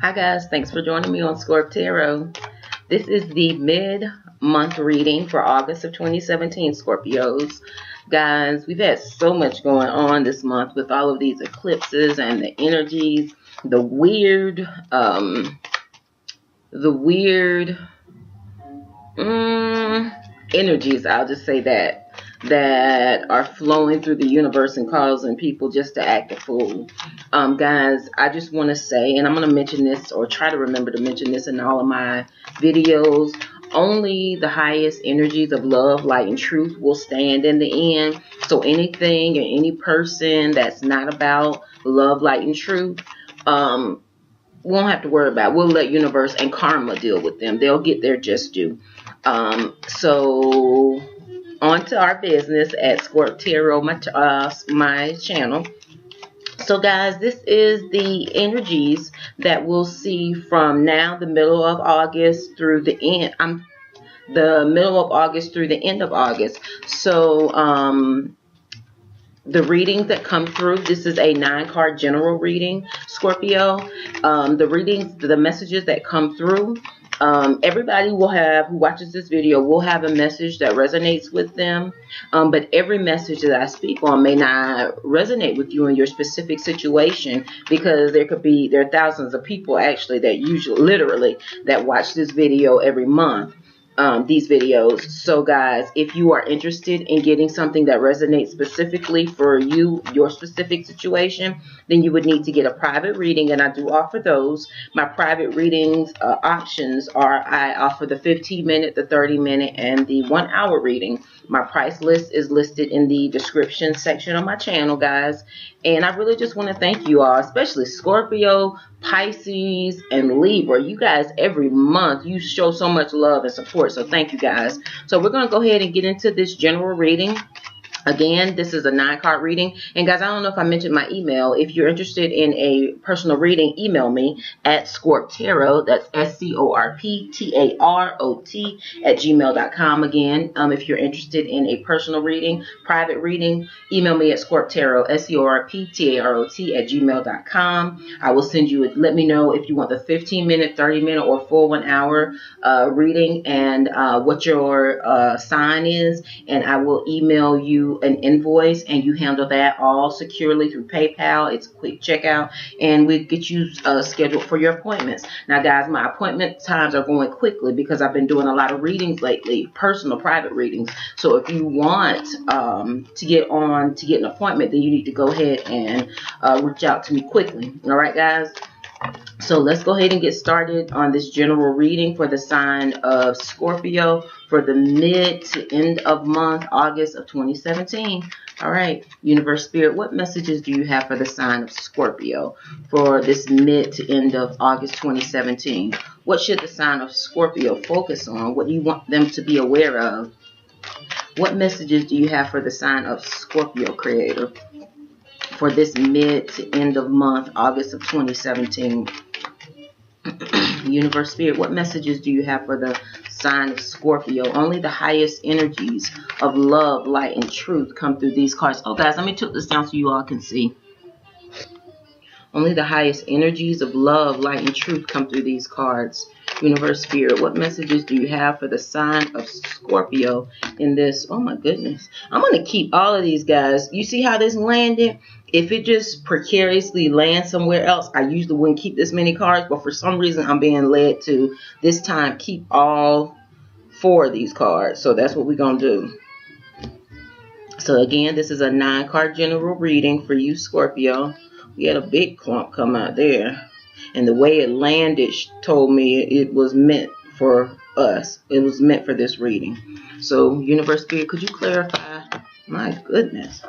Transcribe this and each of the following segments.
Hi guys, thanks for joining me on Scorp Tarot. This is the mid-month reading for August of 2017, Scorpios. Guys, we've had so much going on this month with all of these eclipses and the energies, the weird energies, I'll just say that are flowing through the universe and causing people just to act a fool. Guys, I just want to say, and I'm going to mention this or try to remember to mention this in all of my videos, only the highest energies of love, light, and truth will stand in the end. So anything or any person that's not about love, light, and truth, we won't have to worry about. We'll let universe and karma deal with them. They'll get their just due. So on to our business at Scorp Tarot, my channel. So guys, this is the energies that we'll see from now, the middle of August through the end. The middle of August through the end of August. So the readings that come through, this is a 9-card general reading, Scorpio. The messages that come through, everybody will have, who watches this video, will have a message that resonates with them. But every message that I speak on may not resonate with you in your specific situation, because there are thousands of people actually that literally that watch this video every month. These videos. So guys, if you are interested in getting something that resonates specifically for you, your specific situation, then you would need to get a private reading, and I do offer those. My private readings options are, I offer the 15-minute, the 30-minute, and the 1-hour reading. My price list is listed in the description section of my channel, guys. And I really just want to thank you all, especially Scorpio, Pisces, and Libra. You guys, every month, you show so much love and support. So thank you guys. So we're going to go ahead and get into this general reading. Again, this is a 9-card reading. And guys, I don't know if I mentioned my email. If you're interested in a personal reading, email me at ScorpTarot. That's ScorpTarot @gmail.com. Again, if you're interested in a personal reading, private reading, email me at ScorpTarot, ScorpTarot @gmail.com. I will send you, let me know if you want the 15-minute, 30-minute, or full 1-hour reading, and what your sign is, and I will email you an invoice, and you handle that all securely through PayPal. It's a quick checkout, and we get you scheduled for your appointments. Now guys, my appointment times are going quickly because I've been doing a lot of readings lately, personal private readings. So if you want to get an appointment, then you need to go ahead and reach out to me quickly. All right guys, so let's go ahead and get started on this general reading for the sign of Scorpio for the mid to end of month, August of 2017. All right, Universe Spirit, what messages do you have for the sign of Scorpio for this mid to end of August 2017? What should the sign of Scorpio focus on? What do you want them to be aware of? What messages do you have for the sign of Scorpio, Creator, for this mid to end of month, August of 2017? Universe Spirit, what messages do you have for the sign of Scorpio? Only the highest energies of love, light, and truth come through these cards. Oh guys, let me tilt this down so you all can see. Only the highest energies of love, light, and truth come through these cards. Universe Spirit, what messages do you have for the sign of Scorpio in this? Oh my goodness. I'm going to keep all of these, guys. You see how this landed? If it just precariously lands somewhere else, I usually wouldn't keep this many cards, but for some reason I'm being led to this time keep all 4 of these cards. So that's what we're going to do. So again, this is a 9-card general reading for you, Scorpio. We had a big clump come out there, and the way it landed told me it was meant for us. It was meant for this reading. So Universe Spirit, could you clarify? My goodness.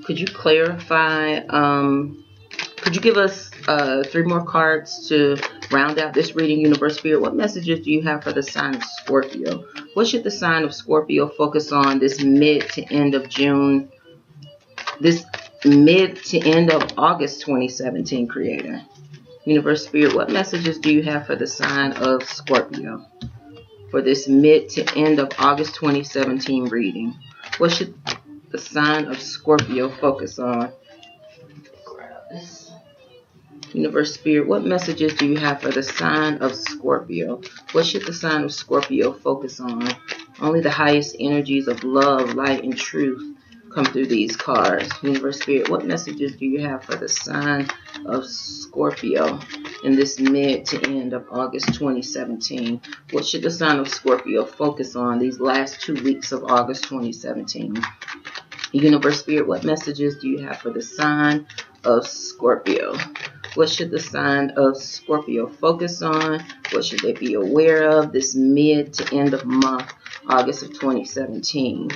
Could you clarify, could you give us 3 more cards to round out this reading, Universe Spirit? What messages do you have for the sign of Scorpio? What should the sign of Scorpio focus on this mid to end of June, this mid to end of August 2017, Creator? Universe Spirit, what messages do you have for the sign of Scorpio for this mid to end of August 2017 reading? What should the sign of Scorpio focus on? Universe Spirit, what messages do you have for the sign of Scorpio? What should the sign of Scorpio focus on? Only the highest energies of love, light, and truth come through these cards. Universe Spirit, what messages do you have for the sign of Scorpio in this mid to end of August 2017? What should the sign of Scorpio focus on these last 2 weeks of August 2017? Universe Spirit, what messages do you have for the sign of Scorpio? What should the sign of Scorpio focus on? What should they be aware of this mid to end of month, August of 2017?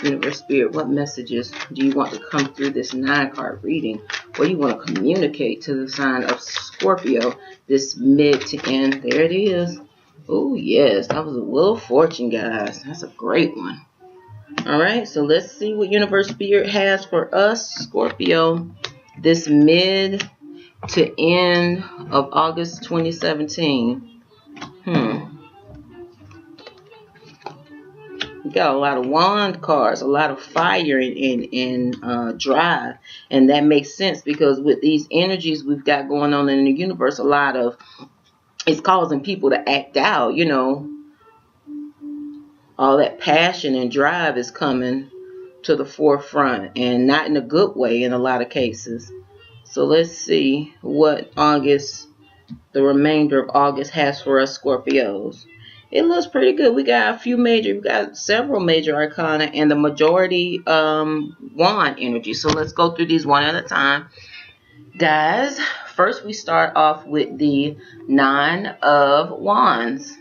Universe Spirit, what messages do you want to come through this 9-card reading? What do you want to communicate to the sign of Scorpio this mid to end? There it is. Oh, yes. That was a Wheel of Fortune, guys. That's a great one. All right. So let's see what Universe Spirit has for us, Scorpio, this mid to end of August 2017. We got a lot of wand cards, a lot of fire and drive, and that makes sense because with these energies we've got going on in the universe, a lot of it's causing people to act out. You know, all that passion and drive is coming to the forefront, and not in a good way in a lot of cases. So let's see what August, the remainder of August, has for us Scorpios. It looks pretty good. We got several major arcana and the majority wand energy. So let's go through these one at a time. Guys, first we start off with the 9 of Wands.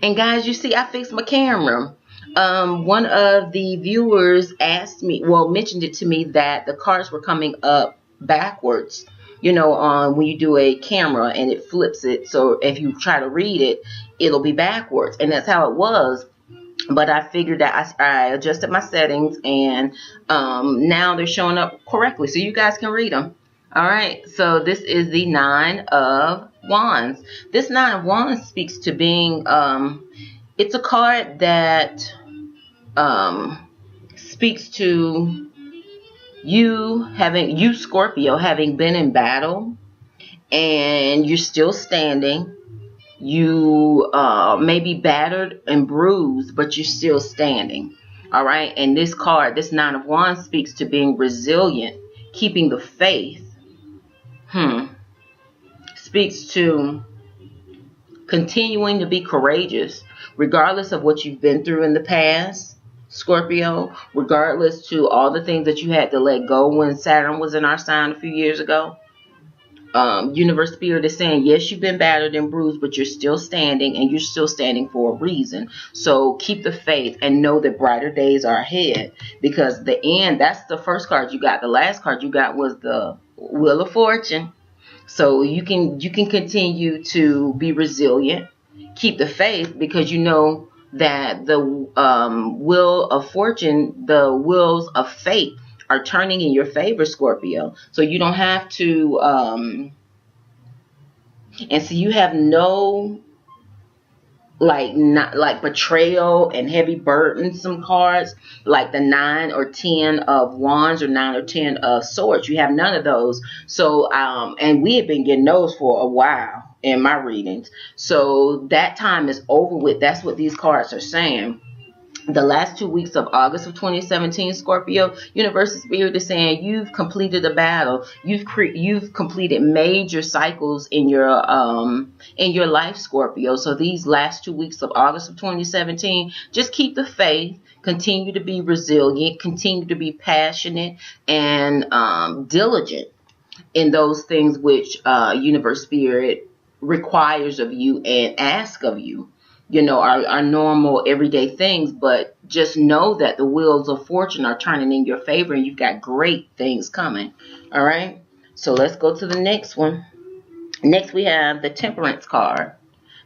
And guys, you see I fixed my camera. One of the viewers asked me, well, mentioned it to me that the cards were coming up backwards, you know, when you do a camera and it flips it, so if you try to read it, it'll be backwards, and that's how it was. But I figured that I adjusted my settings, and now they're showing up correctly, so you guys can read them. All right, so this is the 9 of Wands. This 9 of Wands speaks to being it's a card that speaks to you Scorpio having been in battle and you're still standing. You may be battered and bruised, but you're still standing. All right. And this card, this 9 of Wands, speaks to being resilient, keeping the faith. Speaks to continuing to be courageous, regardless of what you've been through in the past. Scorpio, regardless to all the things that you had to let go when Saturn was in our sign a few years ago. Universe Spirit is saying, yes, you've been battered and bruised, but you're still standing, and you're still standing for a reason. So keep the faith and know that brighter days are ahead, because the end, that's the first card you got. The last card you got was the Wheel of Fortune. So you can continue to be resilient, keep the faith, because you know that the Wheel of Fortune, the wheels of fate, are turning in your favor, Scorpio. So you don't have to, and so you have no, not like betrayal and heavy burdensome cards, like the 9 or 10 of Wands or 9 or 10 of Swords. You have none of those. So, and we have been getting those for a while in my readings. So that time is over with. That's what these cards are saying. The last 2 weeks of August of 2017, Scorpio, Universal Spirit is saying you've completed a battle. You've completed major cycles in your life, Scorpio. So these last 2 weeks of August of 2017, just keep the faith, continue to be resilient, continue to be passionate and diligent in those things which Universe Spirit requires of you and asks of you. You know, our normal everyday things, but just know that the wheels of fortune are turning in your favor and you've got great things coming. All right. So let's go to the next one. Next, we have the Temperance card.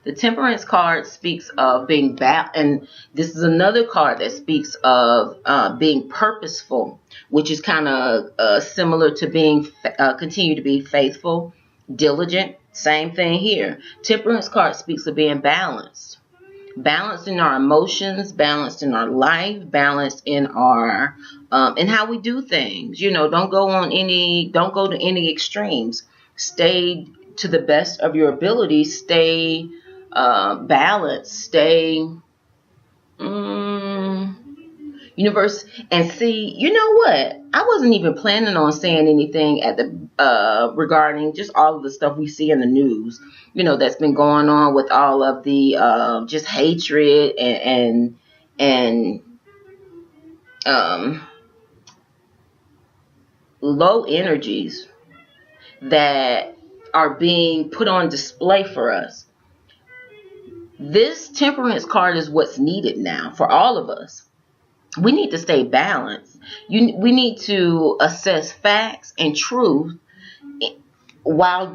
The Temperance card speaks of being and this is another card that speaks of being purposeful, which is kind of similar to being continue to be faithful, diligent. Same thing here. Temperance card speaks of being balanced. Balanced in our emotions, balanced in our life, balanced in our in how we do things. You know, don't go to any extremes. Stay to the best of your ability, stay balanced, stay universe. And see, you know what? I wasn't even planning on saying anything at the regarding just all of the stuff we see in the news, you know, that's been going on with all of the just hatred and low energies that are being put on display for us. This temperance card is what's needed now for all of us. We need to stay balanced. We need to assess facts and truth while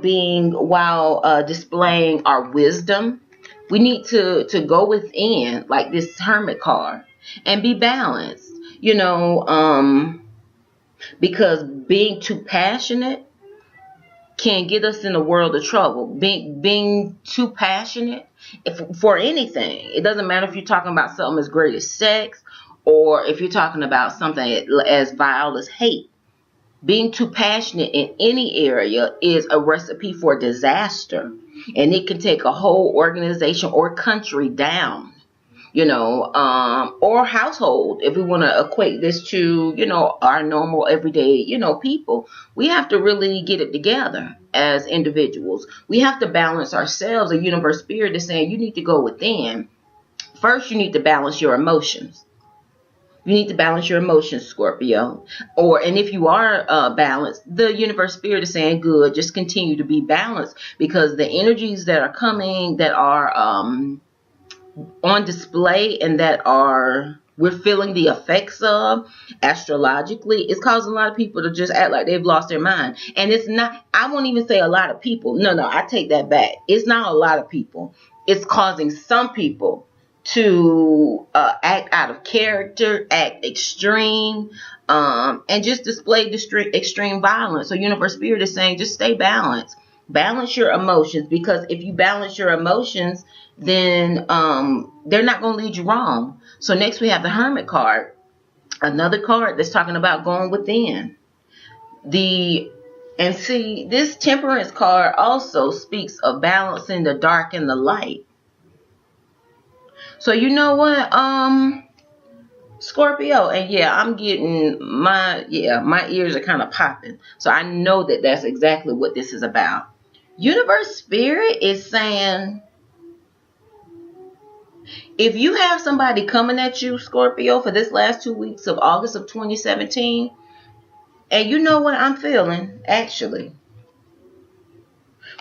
displaying our wisdom. We need to go within, like this Hermit card, and be balanced. You know, because being too passionate can get us in a world of trouble. Being too passionate for anything. It doesn't matter if you're talking about something as great as sex, or if you're talking about something as vile as hate. Being too passionate in any area is a recipe for disaster. And it can take a whole organization or country down. You know, or household, if we want to equate this to, you know, our normal everyday, you know, people. We have to really get it together as individuals. We have to balance ourselves. The universe spirit is saying you need to go within. First, you need to balance your emotions. You need to balance your emotions, Scorpio. And if you are balanced, the universe spirit is saying, good, just continue to be balanced, because the energies that are coming, that are on display, and that we're feeling the effects of astrologically, it's causing a lot of people to just act like they've lost their mind. And it's not, I won't even say a lot of people. No, I take that back. It's not a lot of people. It's causing some people to act out of character, act extreme, and just display extreme violence. So universe spirit is saying, just stay balanced. Balance your emotions, because if you balance your emotions, then they're not going to lead you wrong. So next we have the Hermit card, another card that's talking about going within. And see, this Temperance card also speaks of balancing the dark and the light. So you know what, Scorpio, and yeah, I'm getting my ears are kind of popping. So I know that that's exactly what this is about. Universe spirit is saying, if you have somebody coming at you, Scorpio, for this last 2 weeks of August of 2017, and you know what I'm feeling, actually.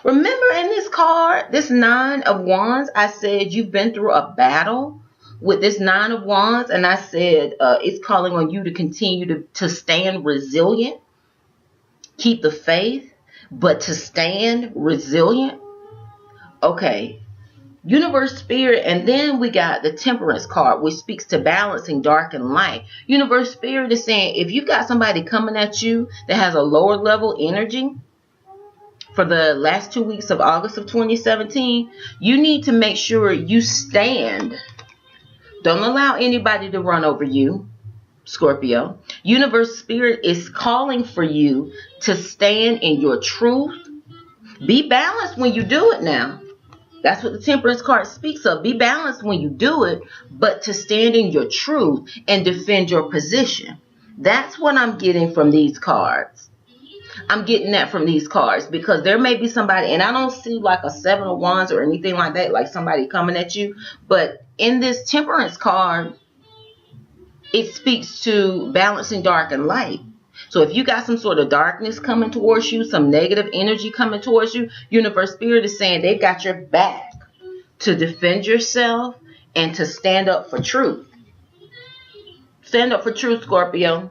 Remember in this card, this 9 of Wands, I said you've been through a battle with this 9 of Wands, and I said it's calling on you to continue to stand resilient, keep the faith, but to stand resilient. Okay. Universe spirit, and then we got the Temperance card, which speaks to balancing dark and light. Universe spirit is saying, if you've got somebody coming at you that has a lower level energy for the last 2 weeks of August of 2017, you need to make sure you stand. Don't allow anybody to run over you, Scorpio. Universe spirit is calling for you to stand in your truth. Be balanced when you do it now. That's what the Temperance card speaks of. Be balanced when you do it, but to stand in your truth and defend your position. That's what I'm getting from these cards. I'm getting that from these cards, because there may be somebody, and I don't see like a 7 of Wands or anything like that, like somebody coming at you. But in this Temperance card, it speaks to balancing dark and light. So if you got some sort of darkness coming towards you, some negative energy coming towards you, Universe Spirit is saying they've got your back to defend yourself and to stand up for truth. Stand up for truth, Scorpio.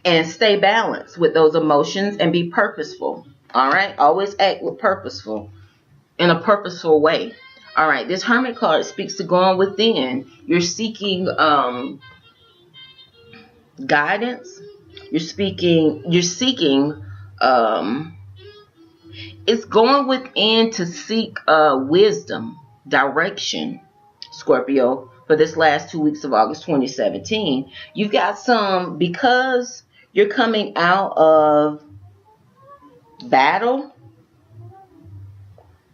And stay balanced with those emotions and be purposeful. All right? Always act with in a purposeful way. All right. This Hermit card speaks to going within. You're seeking guidance. You're seeking it's going within to seek wisdom, direction, Scorpio, for this last 2 weeks of August 2017. You've got some, because you're coming out of battle,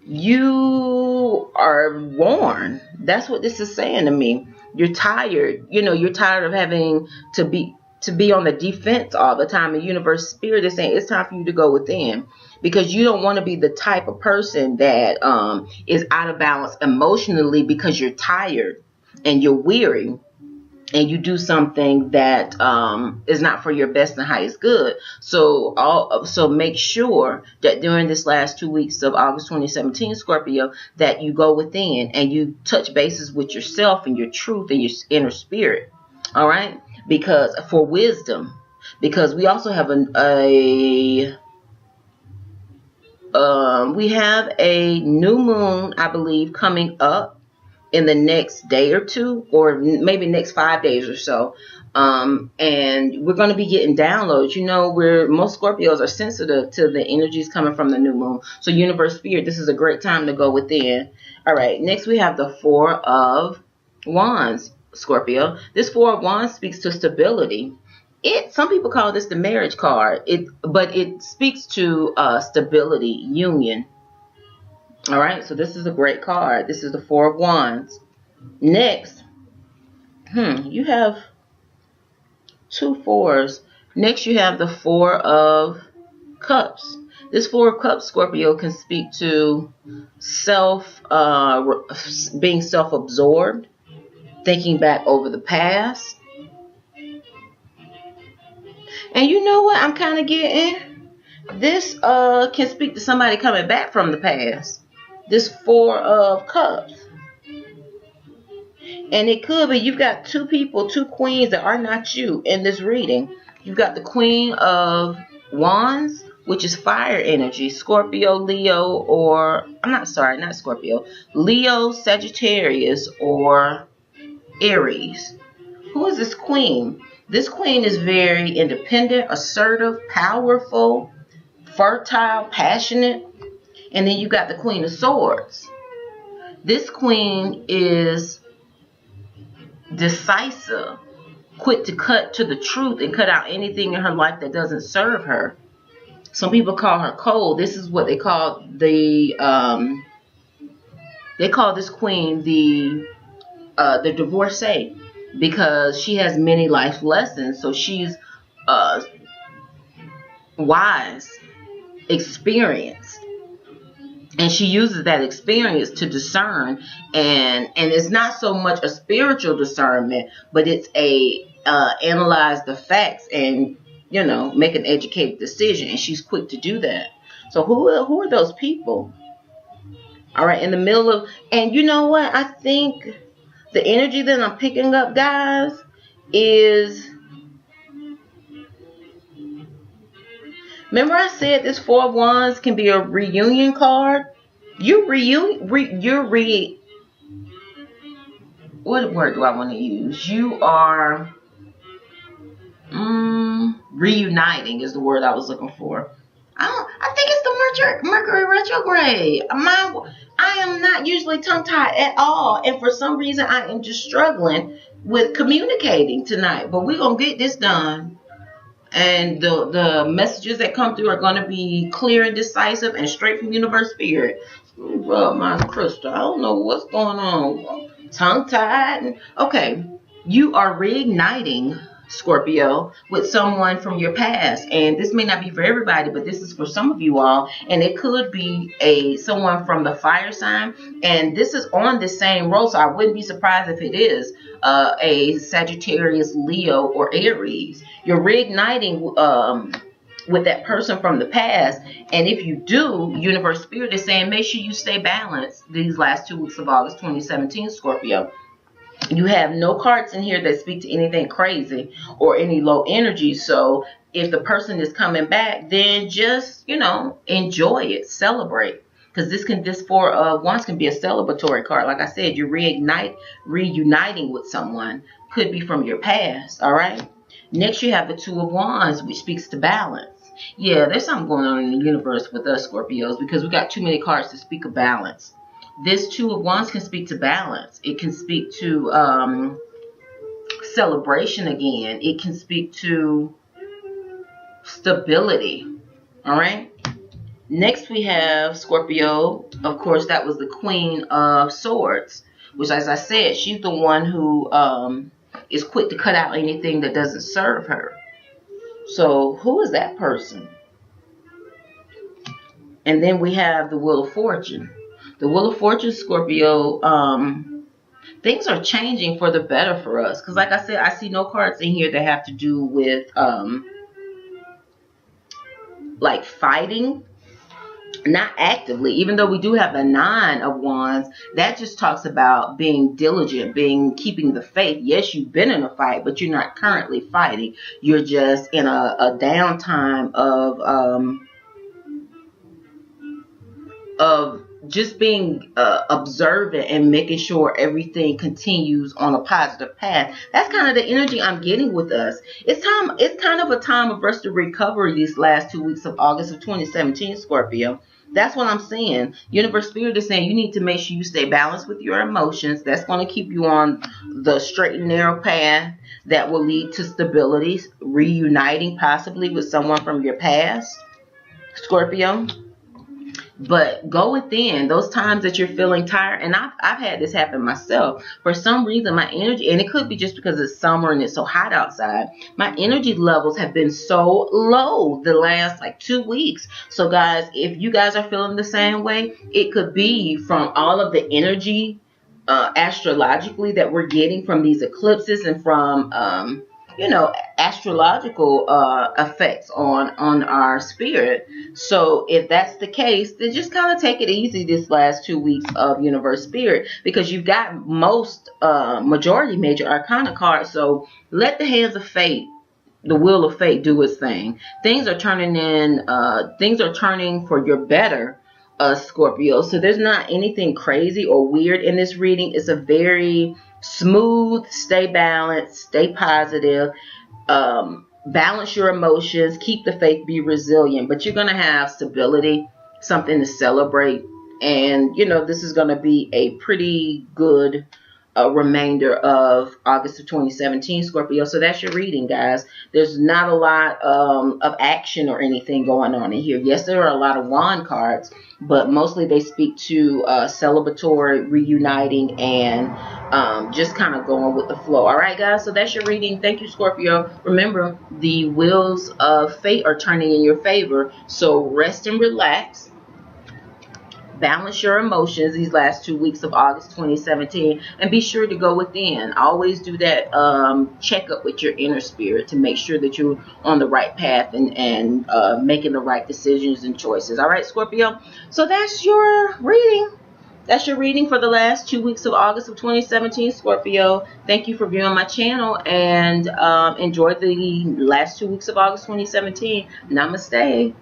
you are worn. That's what this is saying to me. You're tired. You know, you're tired of having to be on the defense all the time. And universe spirit is saying it's time for you to go within, because you don't want to be the type of person that is out of balance emotionally because you're tired and you're weary, and you do something that is not for your best and highest good. So make sure that during this last 2 weeks of August 2017, Scorpio, that you go within and you touch bases with yourself and your truth and your inner spirit. All right? Because for wisdom, because we also have we have a new moon, I believe, coming up in the next day or two, or maybe next 5 days or so. And we're going to be getting downloads. You know, most Scorpios are sensitive to the energies coming from the new moon. So universe spirit, this is a great time to go within. All right, next we have the Four of Wands, Scorpio. This Four of Wands speaks to stability. Some people call this the marriage card, but it speaks to stability, union. All right, so this is a great card. This is the Four of Wands. Next, you have 2 fours. Next, you have the Four of Cups. This Four of Cups, Scorpio, can speak to being self-absorbed, thinking back over the past. And you know what I'm kind of getting? This can speak to somebody coming back from the past. This Four of Cups. And it could be you've got 2 people, 2 queens that are not you in this reading. You've got the Queen of Wands, which is fire energy. Scorpio, Leo, or not Scorpio. Leo, Sagittarius, or Aries. Who is this queen? This queen is very independent, assertive, powerful, fertile, passionate. And then you got the Queen of Swords. This queen is decisive, quick to cut to the truth and cut out anything in her life that doesn't serve her. Some people call her cold. This is what they call they call this queen the divorcee, because she has many life lessons. So she's wise, experienced. And she uses that experience to discern, and it's not so much a spiritual discernment, but it's analyze the facts and, you know, make an educated decision. And she's quick to do that. So who are those people? All right, in the middle of, and you know what? I think the energy that I'm picking up, guys, is, remember I said this Four of Wands can be a reunion card? What word do I want to use? You are reuniting is the word I was looking for. I think it's the Mercury retrograde. I am not usually tongue-tied at all, and for some reason I am just struggling with communicating tonight. But we're gonna get this done. And the messages that come through are going to be clear and decisive and straight from universe spirit. Well, my crystal, I don't know what's going on. Tongue-tied. Okay, you are reigniting, Scorpio, with someone from your past. And this may not be for everybody, but this is for some of you all. And it could be someone from the fire sign. And this is on the same row, so I wouldn't be surprised if it is a Sagittarius, Leo, or Aries. You're reigniting with that person from the past. And if you do, universe spirit is saying make sure you stay balanced these last 2 weeks of August 2017, Scorpio. You have no cards in here that speak to anything crazy or any low energy. So if the person is coming back, then just, you know, enjoy it, celebrate. Because this Four of Wands can be a celebratory card. Like I said, you're reuniting with someone. Could be from your past, all right? Next, you have the Two of Wands, which speaks to balance. Yeah, there's something going on in the universe with us Scorpios, because we got too many cards to speak of balance. This Two of Wands can speak to balance. It can speak to celebration again. It can speak to stability. All right? Next we have Scorpio. Of course, that was the Queen of Swords, which, as I said, she's the one who is quick to cut out anything that doesn't serve her. So who is that person? And then we have the Wheel of Fortune. The Wheel of Fortune, Scorpio, things are changing for the better for us. Because like I said, I see no cards in here that have to do with like fighting. Not actively, even though we do have the Nine of Wands, that just talks about being diligent, keeping the faith. Yes, you've been in a fight, but you're not currently fighting. You're just in a downtime of just being observant and making sure everything continues on a positive path. That's kind of the energy I'm getting with us. It's kind of a time of us to recover these last 2 weeks of August of 2017, Scorpio. That's what I'm saying. Universe Spirit is saying you need to make sure you stay balanced with your emotions. That's going to keep you on the straight and narrow path that will lead to stability, reuniting possibly with someone from your past, Scorpio. But go within those times that you're feeling tired. And I've had this happen myself. For some reason, my energy, and it could be just because it's summer and it's so hot outside, my energy levels have been so low the last like 2 weeks. So guys, if you guys are feeling the same way, it could be from all of the energy astrologically that we're getting from these eclipses and from you know, astrological effects on our spirit. So if that's the case, then just kind of take it easy this last 2 weeks of Universe Spirit, because you've got most majority major arcana cards. So let the hands of fate, the wheel of fate, do its thing. Things are turning for your better, Scorpio. So there's not anything crazy or weird in this reading. It's a very smooth, stay balanced, stay positive, balance your emotions, keep the faith, be resilient. But you're going to have stability, something to celebrate. And, you know, this is going to be a pretty good remainder of August of 2017, Scorpio. So that's your reading, guys. There's not a lot of action or anything going on in here. Yes, there are a lot of wand cards, but mostly they speak to celebratory, reuniting, and just kind of going with the flow. All right, guys, so that's your reading. Thank you, Scorpio. Remember, the wheels of fate are turning in your favor, so rest and relax. Balance your emotions these last 2 weeks of August 2017, and be sure to go within. Always do that checkup with your inner spirit to make sure that you're on the right path and making the right decisions and choices. All right, Scorpio. So that's your reading. That's your reading for the last 2 weeks of August of 2017, Scorpio. Thank you for viewing my channel, and enjoy the last 2 weeks of August 2017. Namaste.